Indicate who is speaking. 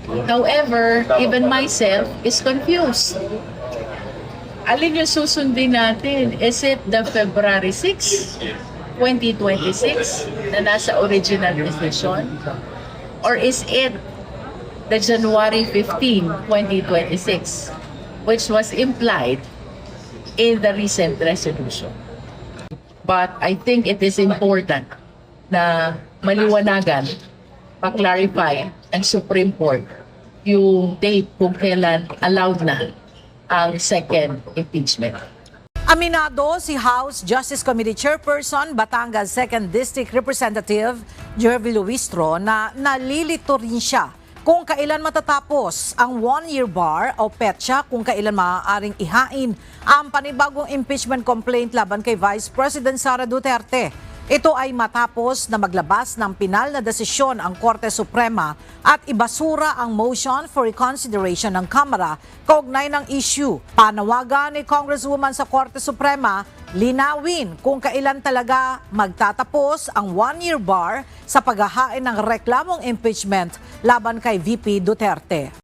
Speaker 1: However, even myself is confused. Alin yung susundin natin? Is it the February 6, 2026 na nasa original decision? Or is it the January 15, 2026, which was implied in the recent resolution? But I think it is important na maliwanagan, pa-clarify ang Supreme Court yung date kung kailan allowed na ang second impeachment.
Speaker 2: Aminado si House Justice Committee Chairperson Batangas 2nd District Representative Jervy Luistro na nalilito rin siya kung kailan matatapos ang one-year bar o petsa kung kailan maaaring ihain ang panibagong impeachment complaint laban kay Vice President Sara Duterte. Ito ay matapos na maglabas ng pinal na desisyon ang Korte Suprema at ibasura ang motion for reconsideration ng Kamara kaugnay ng issue. Panawagan ni Congresswoman sa Korte Suprema, linawin kung kailan talaga magtatapos ang one-year bar sa paghahain ng reklamong impeachment laban kay VP Duterte.